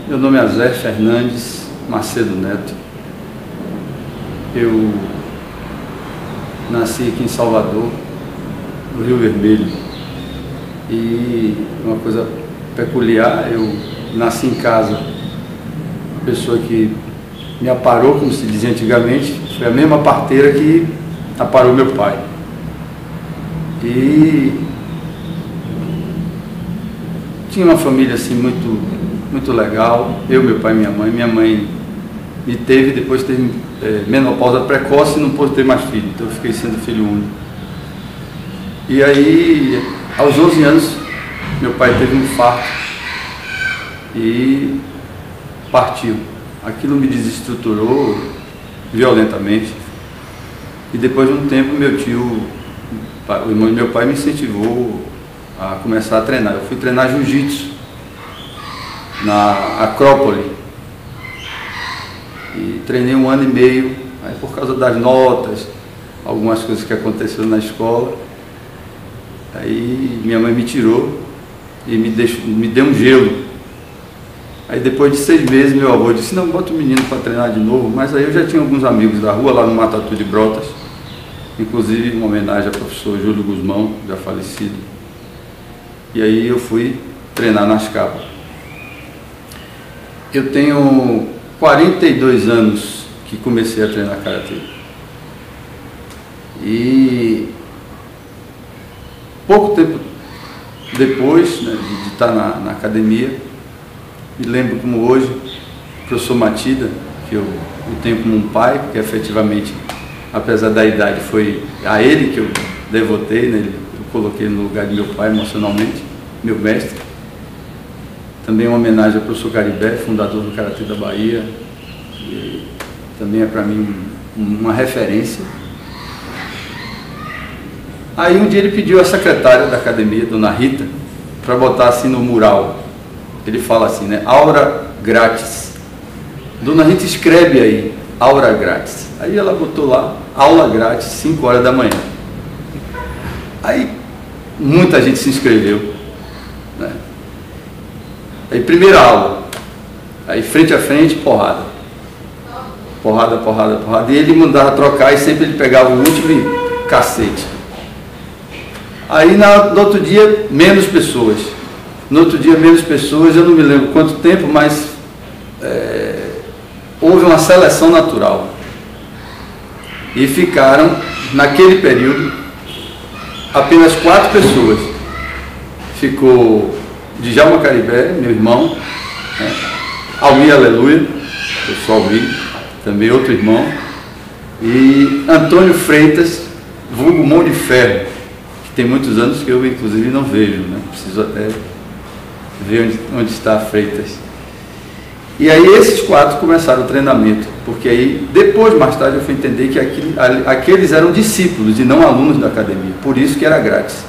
Meu nome é Zé Fernandes Macedo Neto. Eu nasci aqui em Salvador, no Rio Vermelho. E uma coisa peculiar, eu nasci em casa. A pessoa que me aparou, como se dizia antigamente, foi a mesma parteira que aparou meu pai. E tinha uma família assim muito legal, eu, meu pai e minha mãe. Minha mãe me teve, depois teve menopausa precoce e não pôde ter mais filho, então eu fiquei sendo filho único. E aí, aos 11 anos, meu pai teve um infarto e partiu. Aquilo me desestruturou violentamente. E depois de um tempo, meu tio, o irmão de meu pai, me incentivou a começar a treinar. Eu fui treinar jiu-jitsu na Acrópole e treinei 1 ano e meio. Aí, por causa das notas, algumas coisas que aconteceram na escola, aí minha mãe me tirou e me deu um gelo. Aí depois de 6 meses meu avô disse: não, bota o menino para treinar de novo. Mas aí eu já tinha alguns amigos da rua lá no Matatu de Brotas, inclusive uma homenagem ao professor Júlio Guzmão, já falecido. E aí eu fui treinar nas capas. Eu tenho 42 anos que comecei a treinar karatê. E pouco tempo depois, né, de estar na academia, me lembro como hoje, o professor Matida, que eu tenho como um pai, porque efetivamente, apesar da idade, foi a ele que eu devotei, né, eu coloquei no lugar de meu pai emocionalmente, meu mestre. Também uma homenagem ao professor Caribé, fundador do Karatê da Bahia, e também é para mim uma referência. Aí um dia ele pediu à secretária da academia, dona Rita, para botar assim no mural. Ele fala assim, né? Aura grátis. Dona Rita, escreve aí, aura grátis. Aí ela botou lá, aula grátis, 5 horas da manhã. Aí muita gente se inscreveu, né? Aí primeira aula, aí frente a frente, porrada. Porrada, porrada, porrada. E ele mandava trocar e sempre ele pegava o último e cacete. Aí no outro dia, menos pessoas. No outro dia, menos pessoas, eu não me lembro quanto tempo, mas houve uma seleção natural. E ficaram, naquele período, apenas 4 pessoas. Ficou Djalma Caribé, meu irmão, né? Almir Aleluia, eu sou Almir, também outro irmão, e Antônio Freitas, vulgo Mão de Ferro, que tem muitos anos que eu, inclusive, não vejo, né? Preciso até ver onde está Freitas. E aí esses 4 começaram o treinamento, porque aí, depois, mais tarde, eu fui entender que aqueles eram discípulos e não alunos da academia, por isso que era grátis.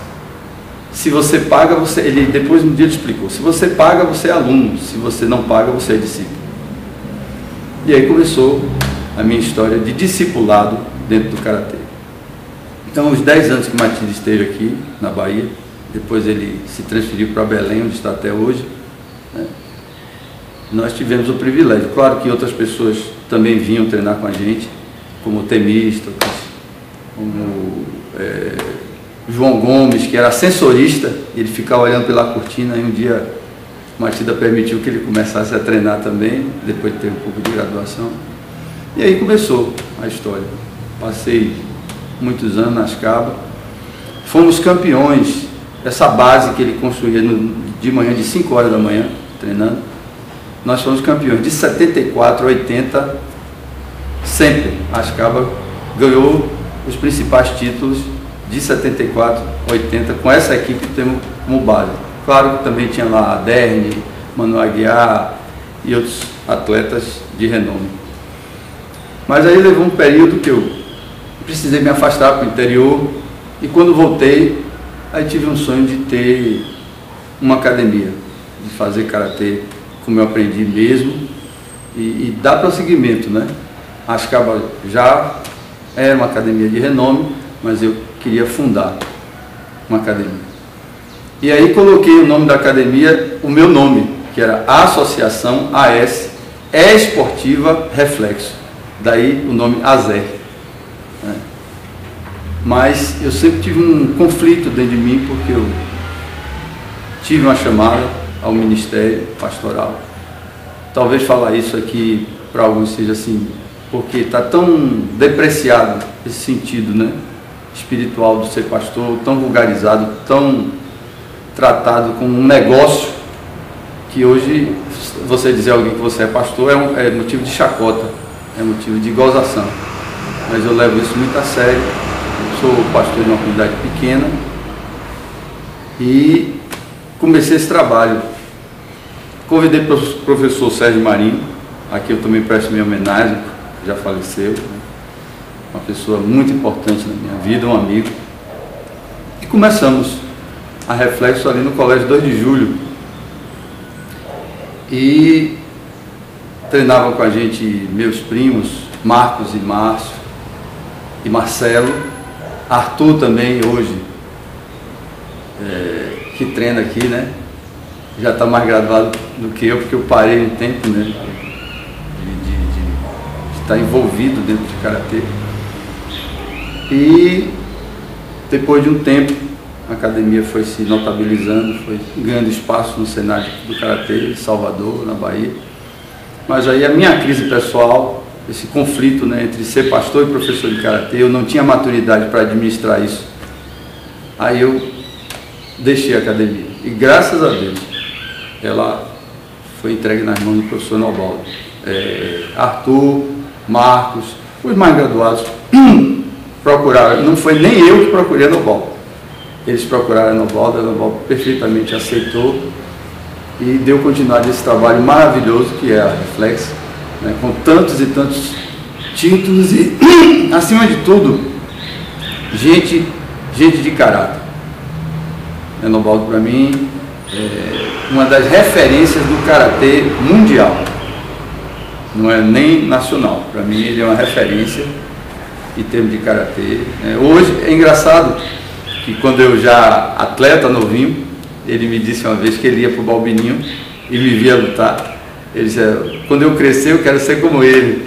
Se você paga, ele depois um dia ele explicou, se você paga, você é aluno, se você não paga, você é discípulo. E aí começou a minha história de discipulado dentro do karatê. Então, os 10 anos que o Matilde esteve aqui na Bahia, depois ele se transferiu para Belém, onde está até hoje, né? Nós tivemos o privilégio. Claro que outras pessoas também vinham treinar com a gente, como o Temístocles, como João Gomes, que era ascensorista, ele ficava olhando pela cortina, e um dia Matilda permitiu que ele começasse a treinar também, depois de ter um pouco de graduação. E aí começou a história. Passei muitos anos nas cabas, fomos campeões dessa base que ele construía de manhã, de 5 horas da manhã, treinando. Nós fomos campeões de 74 a 80, sempre. Ascaba ganhou os principais títulos de 74 a 80, com essa equipe que temos como base. Claro que também tinha lá a Derne, Manuel Aguiar e outros atletas de renome. Mas aí levou um período que eu precisei me afastar para o interior, e quando voltei, aí tive um sonho de ter uma academia, de fazer karatê como eu aprendi mesmo, e dar prosseguimento, né? Ascaba já era uma academia de renome, mas eu queria fundar uma academia. E aí coloquei o nome da academia, o meu nome, que era a Associação AS Esportiva Reflexo, daí o nome ASER, né? Mas eu sempre tive um conflito dentro de mim, porque eu tive uma chamada ao ministério pastoral. Talvez falar isso aqui para alguns seja assim, porque está tão depreciado esse sentido, né, espiritual do ser pastor, tão vulgarizado, tão tratado como um negócio, que hoje você dizer a alguém que você é pastor é motivo de chacota, é motivo de gozação. Mas eu levo isso muito a sério. Eu sou pastor de uma comunidade pequena e comecei esse trabalho. Convidei o professor Sérgio Marinho, aqui eu também presto minha homenagem, já faleceu, né? Uma pessoa muito importante na minha vida, um amigo. E começamos a Reflexo ali no Colégio 2 de Julho. E treinavam com a gente meus primos, Marcos e Márcio, e Marcelo, Arthur também hoje, que treina aqui, né? Já está mais graduado do que eu, porque eu parei um tempo, né, de estar envolvido dentro de karatê. E depois de um tempo, a academia foi se notabilizando, foi ganhando espaço no cenário do karatê em Salvador, na Bahia. Mas aí a minha crise pessoal, esse conflito, né, entre ser pastor e professor de karatê, eu não tinha maturidade para administrar isso. Aí eu deixei a academia. E graças a Deus, ela foi entregue nas mãos do professor Nobaldo. Arthur, Marcos, os mais graduados procuraram, não foi nem eu que procurei a Nobaldo. Eles procuraram a Nobaldo perfeitamente aceitou e deu continuidade a esse trabalho maravilhoso que é a Reflexo, né, com tantos e tantos títulos e, acima de tudo, gente de caráter. A Nobaldo, para mim, uma das referências do karatê mundial, não é nem nacional. Para mim ele é uma referência em termos de karatê. Hoje é engraçado que quando eu já atleta novinho, ele me disse uma vez que ele ia para o Balbininho e me via lutar. Ele disse, quando eu crescer eu quero ser como ele.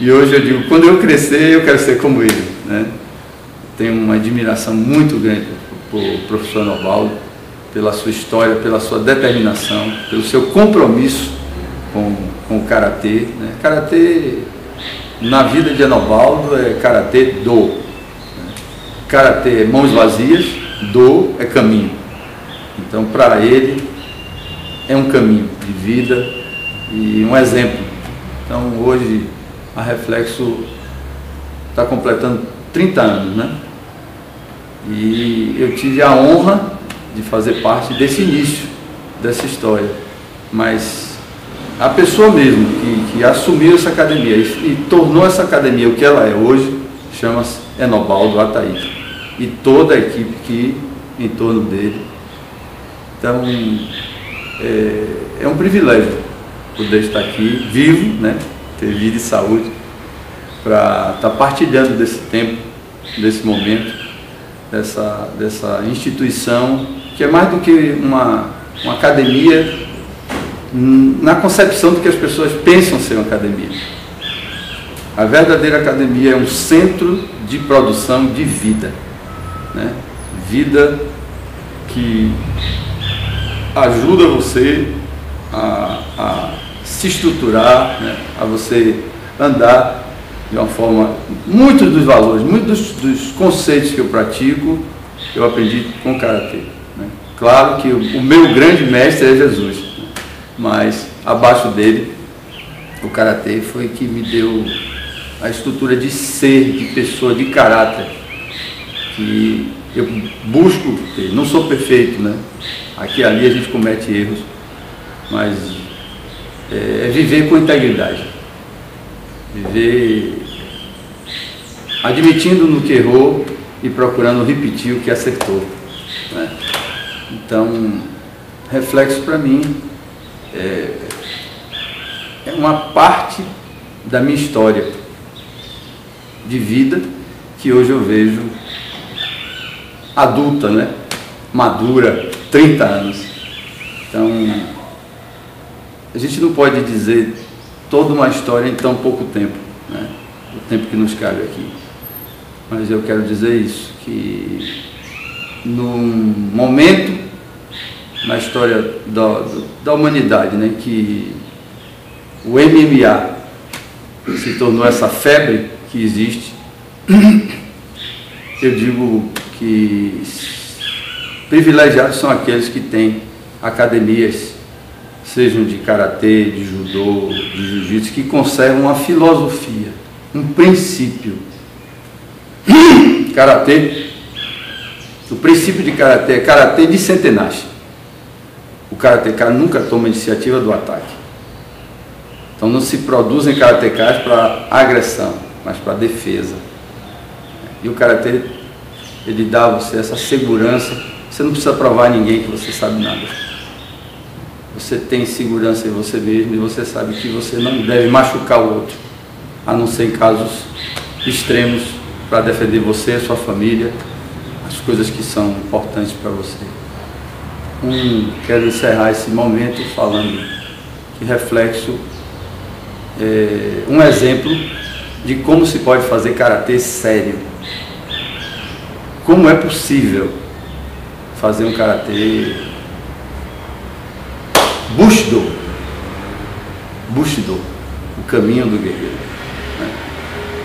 E hoje eu digo, quando eu crescer eu quero ser como ele, né? Tenho uma admiração muito grande por professor Nobaldo, pela sua história, pela sua determinação, pelo seu compromisso com o karatê, né? Karatê, na vida de Nobaldo, é karatê do. Né? Karatê é mãos vazias, do é caminho. Então, para ele, é um caminho de vida e um exemplo. Então, hoje, a Reflexo está completando 30 anos, né? E eu tive a honra de fazer parte desse início, dessa história. Mas a pessoa mesmo que assumiu essa academia e tornou essa academia o que ela é hoje, chama-se Nobaldo Ataíde. E toda a equipe que em torno dele. Então, é um privilégio poder estar aqui, vivo, né? Ter vida e saúde, para estar partilhando desse tempo, desse momento, dessa instituição, que é mais do que uma academia, na concepção do que as pessoas pensam ser uma academia. A verdadeira academia é um centro de produção de vida, né? Vida que ajuda você a se estruturar, né? A você andar de uma forma, muitos dos valores, muitos dos conceitos que eu pratico, eu aprendi com o karatê, né? Claro que o meu grande mestre é Jesus, né? Mas abaixo dele, o karatê foi que me deu a estrutura de ser, de pessoa, de caráter, que eu busco ter. Não sou perfeito, né? Aqui e ali a gente comete erros, mas é viver com integridade, viver admitindo no que errou e procurando repetir o que acertou, né? Então, Reflexo para mim é uma parte da minha história de vida que hoje eu vejo adulta, né? Madura, 30 anos. Então, a gente não pode dizer toda uma história em tão pouco tempo, né? O tempo que nos cabe aqui. Mas eu quero dizer isso, que num momento na história da humanidade, né, que o MMA se tornou essa febre que existe, eu digo que privilegiados são aqueles que têm academias, sejam de karatê, de judô, de jiu-jitsu, que conservam uma filosofia, um princípio. Karatê, o princípio de karatê é karatê de centenares. O karateka nunca toma iniciativa do ataque. Então não se produzem karatekas para agressão, mas para defesa. E o karatê, ele dá a você essa segurança. Você não precisa provar a ninguém que você sabe nada. Você tem segurança em você mesmo e você sabe que você não deve machucar o outro, a não ser em casos extremos, para defender você, a sua família, as coisas que são importantes para você. Quero encerrar esse momento falando que reflexo um exemplo de como se pode fazer karatê sério. Como é possível fazer um karatê Bushido, o caminho do guerreiro.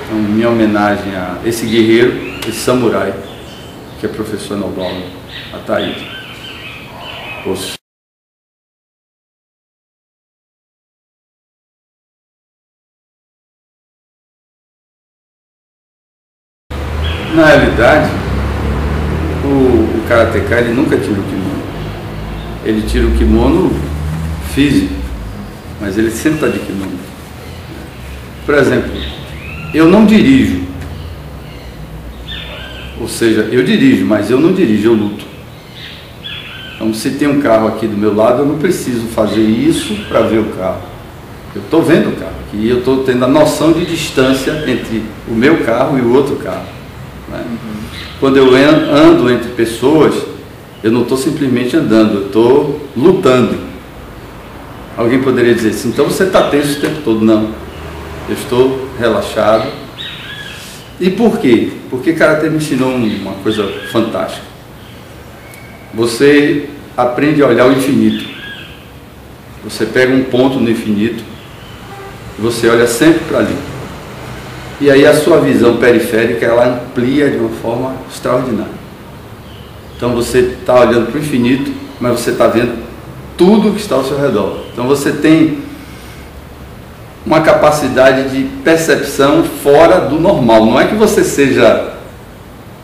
Então, minha homenagem a esse guerreiro, esse samurai, que é professor Nobal Ataíde. Na realidade, o karateka, ele nunca tira o kimono. Ele tira o kimono físico, mas ele sempre está de kimono. Por exemplo, eu não dirijo. Ou seja, eu dirijo, mas eu não dirijo, eu luto. Então, se tem um carro aqui do meu lado, eu não preciso fazer isso para ver o carro. Eu estou vendo o carro aqui e eu estou tendo a noção de distância entre o meu carro e o outro carro, né? Quando eu ando entre pessoas, eu não estou simplesmente andando, eu estou lutando. Alguém poderia dizer assim, então você está tenso o tempo todo. Não, eu estou relaxado. E por quê? Porque karatê me ensinou uma coisa fantástica. Você aprende a olhar o infinito. Você pega um ponto no infinito e você olha sempre para ali. E aí a sua visão periférica, ela amplia de uma forma extraordinária. Então você está olhando para o infinito, mas você está vendo tudo que está ao seu redor. Então você tem uma capacidade de percepção fora do normal. Não é que você seja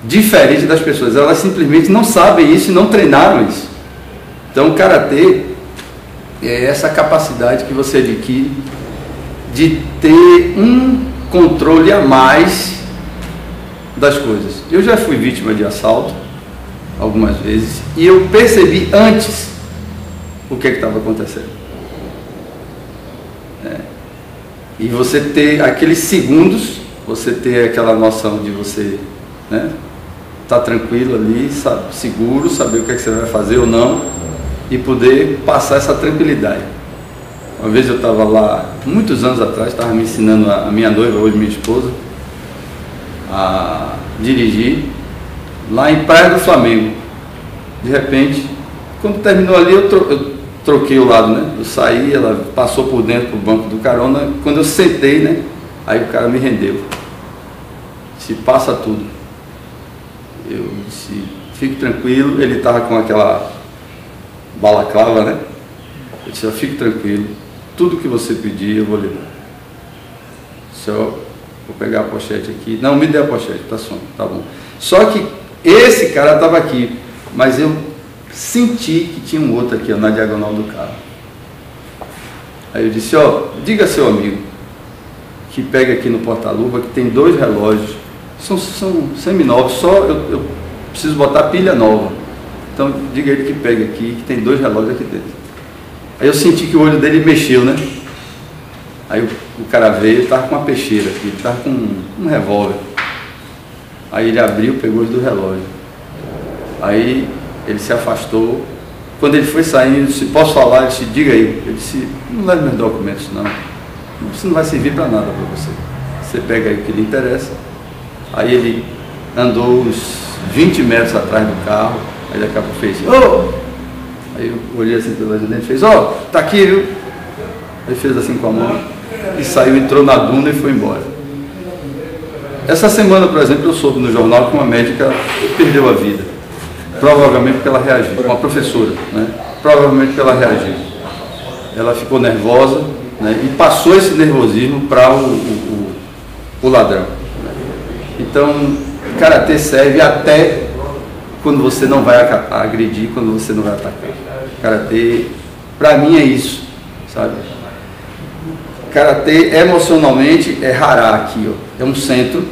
diferente das pessoas, elas simplesmente não sabem isso e não treinaram isso. Então o karatê é essa capacidade que você adquire de ter um controle a mais das coisas. Eu já fui vítima de assalto algumas vezes e eu percebi antes o que estava acontecendo. E você ter aqueles segundos, você ter aquela noção de você, né, tá tranquilo ali, sabe, seguro, saber o que você vai fazer ou não e poder passar essa tranquilidade. Uma vez eu estava lá, muitos anos atrás, estava me ensinando a minha noiva, hoje minha esposa, a dirigir lá em Praia do Flamengo. De repente, quando terminou ali, eu troquei o lado, né? Eu saí, ela passou por dentro do banco do carona. Quando eu sentei, né? Aí o cara me rendeu. Se passa tudo. Eu disse, fique tranquilo. Ele estava com aquela balaclava, né? Eu disse, fique tranquilo. Tudo que você pedir, eu vou lhe dar. Só vou pegar a pochete aqui. Não, me dê a pochete, tá bom. Só que esse cara estava aqui, mas eu senti que tinha um outro aqui, ó, na diagonal do carro. Aí eu disse, diga a seu amigo que pega aqui no porta-luva que tem 2 relógios, são seminovos, só eu preciso botar pilha nova. Então diga ele que pega aqui, que tem 2 relógios aqui dentro. Aí eu senti que o olho dele mexeu, né? Aí o cara veio, ele estava com uma peixeira aqui, ele estava com um revólver. Aí ele abriu, pegou os do relógio. Aí ele se afastou Quando ele foi saindo, eu disse, posso falar? Ele disse, diga aí. Eu disse, não leve meus documentos não. Isso não vai servir para nada para você. Você pega aí o que lhe interessa. Aí ele andou uns 20 metros atrás do carro, aí daqui a pouco fez, ô! Aí eu olhei assim pela janela e fez, ó, tá aqui, viu? Aí fez assim com a mão e saiu, entrou na duna e foi embora. Essa semana, por exemplo, eu soube no jornal que uma médica perdeu a vida. Provavelmente porque ela reagiu, uma professora, né? Provavelmente porque ela reagiu. Ela ficou nervosa, né? E passou esse nervosismo para o ladrão. Então, karatê serve até quando você não vai agredir, quando você não vai atacar. Karatê, para mim, é isso, sabe? Karatê, emocionalmente, é hará aqui, ó. É um centro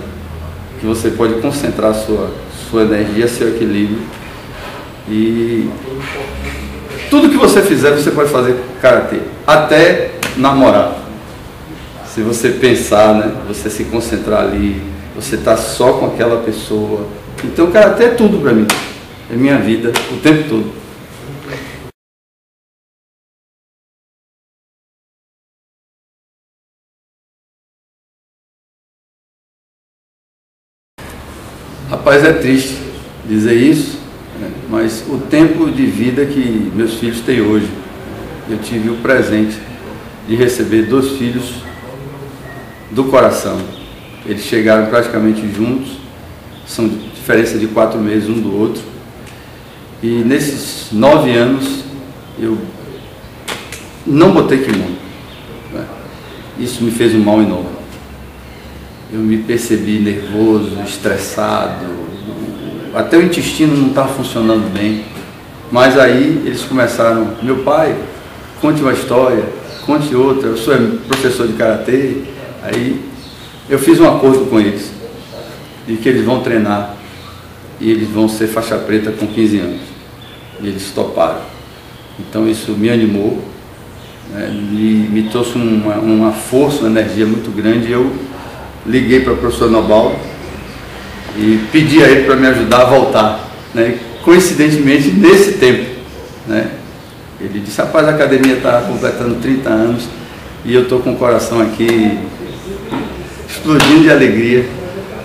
que você pode concentrar sua energia, seu equilíbrio. E tudo que você fizer, você pode fazer karatê. Até namorar. Se você pensar, né? Você se concentrar ali, você tá só com aquela pessoa. Então, karatê é tudo para mim. É minha vida, o tempo todo. Rapaz, é triste dizer isso, né? Mas o tempo de vida que meus filhos têm hoje, eu tive o presente de receber 2 filhos do coração. Eles chegaram praticamente juntos, são diferença de 4 meses um do outro. E nesses 9 anos eu não botei kimono, né? Isso me fez um mal enorme. Eu me percebi nervoso, estressado, até o intestino não estava funcionando bem. Mas aí eles começaram, meu pai, conte uma história, conte outra, eu sou professor de karatê. Aí eu fiz um acordo com eles, de que eles vão treinar e eles vão ser faixa preta com 15 anos. E eles toparam. Então isso me animou, né? Me trouxe uma força, uma energia muito grande. Eu liguei para o professor Nobaldo e pedi a ele para me ajudar a voltar, né? Coincidentemente, nesse tempo, né? Ele disse, rapaz, a academia está completando 30 anos e eu estou com o coração aqui explodindo de alegria,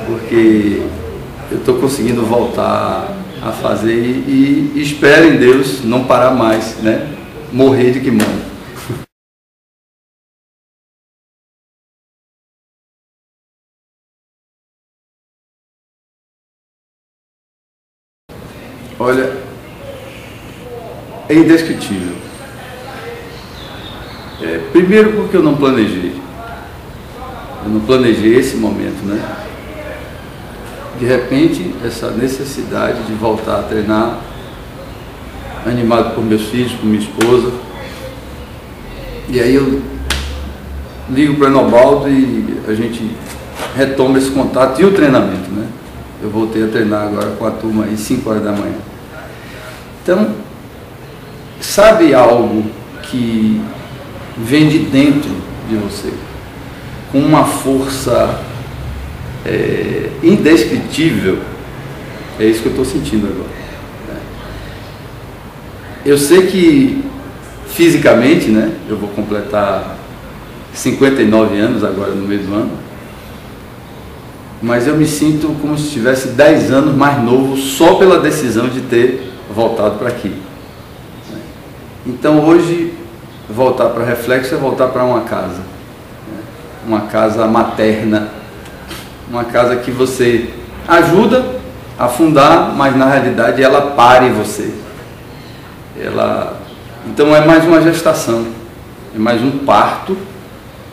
porque eu estou conseguindo voltar a fazer e espero em Deus não parar mais, né? Morrer de kimono. Olha, é indescritível. Primeiro porque eu não planejei. Eu não planejei esse momento, né? De repente, essa necessidade de voltar a treinar, animado por meus filhos, por minha esposa. E aí eu ligo para o Enobaldo e a gente retoma esse contato e o treinamento, né? Eu voltei a treinar agora com a turma às 5 horas da manhã. Então, sabe algo que vem de dentro de você, com uma força indescritível? É isso que eu estou sentindo agora. Eu sei que fisicamente, né, eu vou completar 59 anos agora no meio do ano, mas eu me sinto como se tivesse 10 anos mais novo só pela decisão de ter voltado para aqui. Então hoje, voltar para Reflexo é voltar para uma casa, uma casa materna, uma casa que você ajuda a fundar, mas na realidade ela para em você. Então é mais uma gestação, é mais um parto,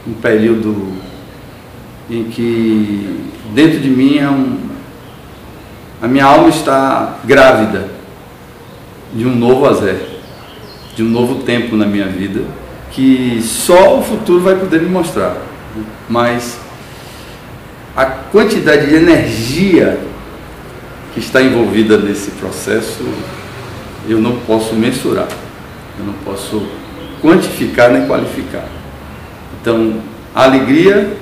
um período em que dentro de mim a minha alma está grávida de um novo Azé, de um novo tempo na minha vida, que só o futuro vai poder me mostrar. Mas a quantidade de energia que está envolvida nesse processo, eu não posso mensurar, eu não posso quantificar nem qualificar. Então, a alegria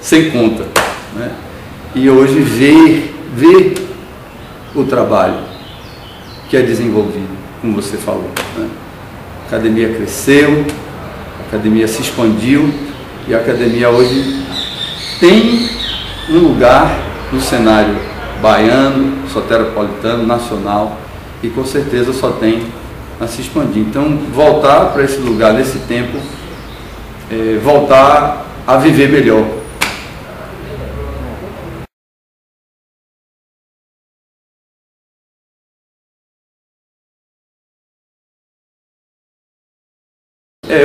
sem conta, né? E hoje ver o trabalho que é desenvolvido, como você falou, né? A academia cresceu, a academia se expandiu e a academia hoje tem um lugar no cenário baiano, soteropolitano, nacional, e com certeza só tem a se expandir. Então, voltar para esse lugar nesse tempo, voltar a viver melhor.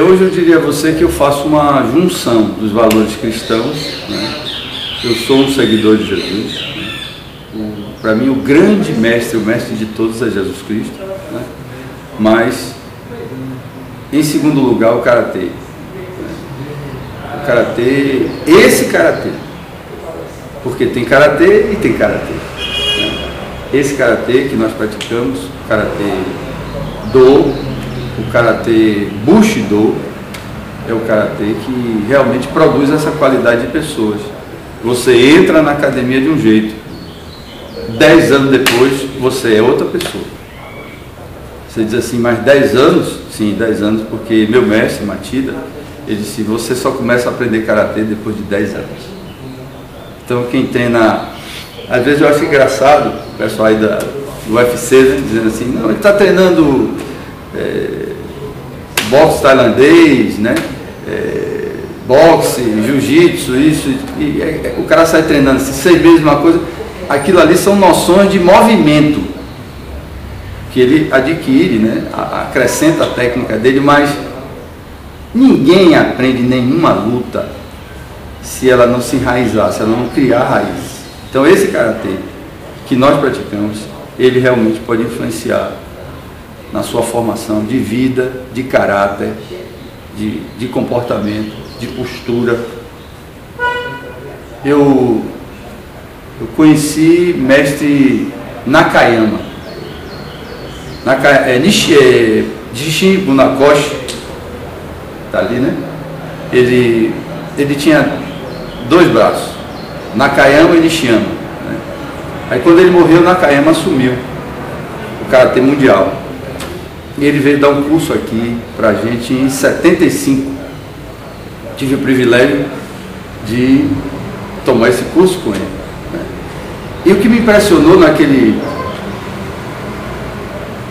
Hoje eu diria a você que eu faço uma junção dos valores cristãos, né? Eu sou um seguidor de Jesus, né? Para mim o grande mestre, o mestre de todos é Jesus Cristo, né? Mas em segundo lugar o karatê, né? O karatê, esse karatê, porque tem karatê e tem karatê, né? Esse karatê que nós praticamos, o karatê do o karatê Bushido, é o karatê que realmente produz essa qualidade de pessoas. Você entra na academia de um jeito, 10 anos depois você é outra pessoa. Você diz assim, mas 10 anos? Sim, 10 anos, porque meu mestre, Matida, ele disse, você só começa a aprender karatê depois de 10 anos. Então quem treina, às vezes eu acho engraçado, o pessoal aí do UFC, né, dizendo assim, não, ele está treinando boxe tailandês, né? Boxe, jiu-jitsu, isso, o cara sai treinando assim, 6 meses uma coisa, aquilo ali são noções de movimento que ele adquire, né? Acrescenta a técnica dele, mas ninguém aprende nenhuma luta se ela não se enraizar, se ela não criar raiz. Então esse karatê que nós praticamos, ele realmente pode influenciar na sua formação de vida, de caráter, de comportamento, de postura. Eu conheci mestre Nakayama, Nishi Bunakoshi, está ali, né? Ele tinha 2 braços, Nakayama e Nishiyama, né? Aí quando ele morreu, Nakayama assumiu o karatê mundial. E ele veio dar um curso aqui pra gente em 75. Tive o privilégio de tomar esse curso com ele, né? E o que me impressionou naquele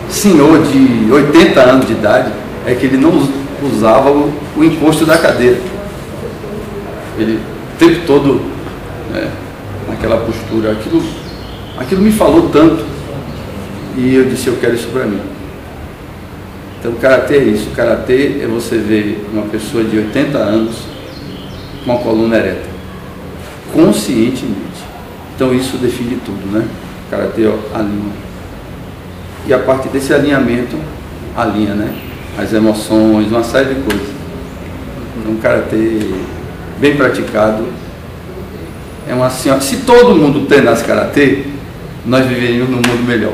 senhor de 80 anos de idade é que ele não usava o encosto da cadeira. Ele o tempo todo, né, naquela postura. Aquilo me falou tanto. E eu disse, eu quero isso para mim. Então o karatê é isso, o karatê é você ver uma pessoa de 80 anos com a coluna ereta, conscientemente. Então isso define tudo, né? O karatê alinha. E a partir desse alinhamento, alinha, né? As emoções, uma série de coisas. Então o karatê bem praticado é uma senhora. Se todo mundo treinasse karatê, nós viveríamos num mundo melhor.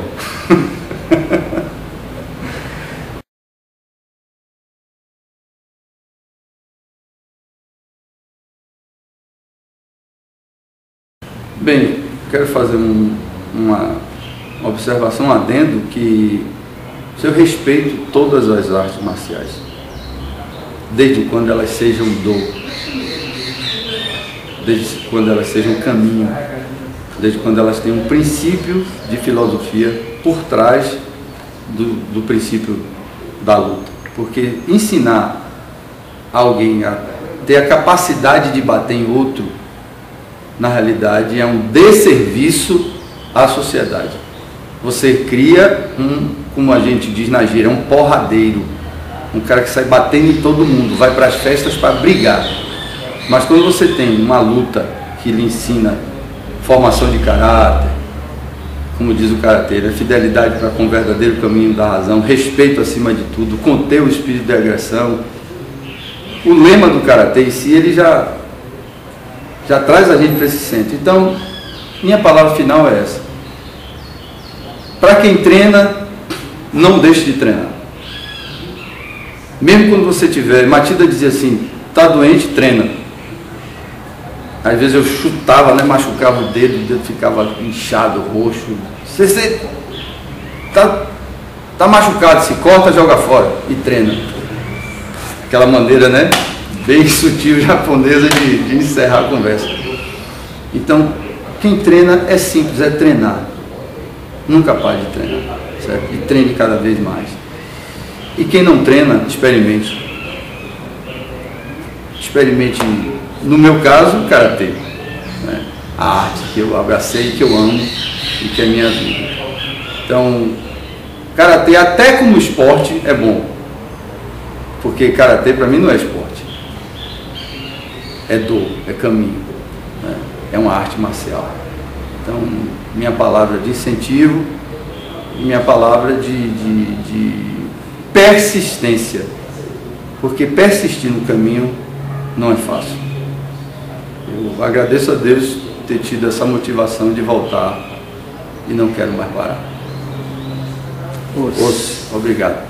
Bem, quero fazer uma observação, um adendo, que eu respeito todas as artes marciais, desde quando elas sejam desde quando elas sejam caminho, desde quando elas tenham um princípio de filosofia por trás do princípio da luta. Porque ensinar alguém a ter a capacidade de bater em outro, na realidade, é um desserviço à sociedade. Você cria como a gente diz na gíria, um porradeiro, um cara que sai batendo em todo mundo, vai para as festas para brigar. Mas quando você tem uma luta que lhe ensina formação de caráter, como diz o karatê, fidelidade para com o verdadeiro caminho da razão, respeito acima de tudo, conter o espírito de agressão, o lema do karatê em si, ele já traz a gente para esse centro. Então, minha palavra final é essa. Para quem treina, não deixe de treinar. Mesmo quando você tiver, Matida dizia assim, está doente, treina. Às vezes eu chutava, né, machucava o dedo ficava inchado, roxo. Você está Está machucado, se corta, joga fora e treina. Aquela maneira, né, bem sutil japonesa de encerrar a conversa. Então, quem treina é simples, é treinar. Nunca pare de treinar, certo? E treine cada vez mais. E quem não treina, experimente. Experimente, no meu caso, o karatê, né? A arte que eu abracei, que eu amo e que é minha vida. Então, karatê até como esporte é bom, porque karatê para mim não é esporte, é dor, é caminho, né? É uma arte marcial. Então, minha palavra de incentivo e minha palavra de persistência, porque persistir no caminho não é fácil. Eu agradeço a Deus ter tido essa motivação de voltar e não quero mais parar. Obrigado.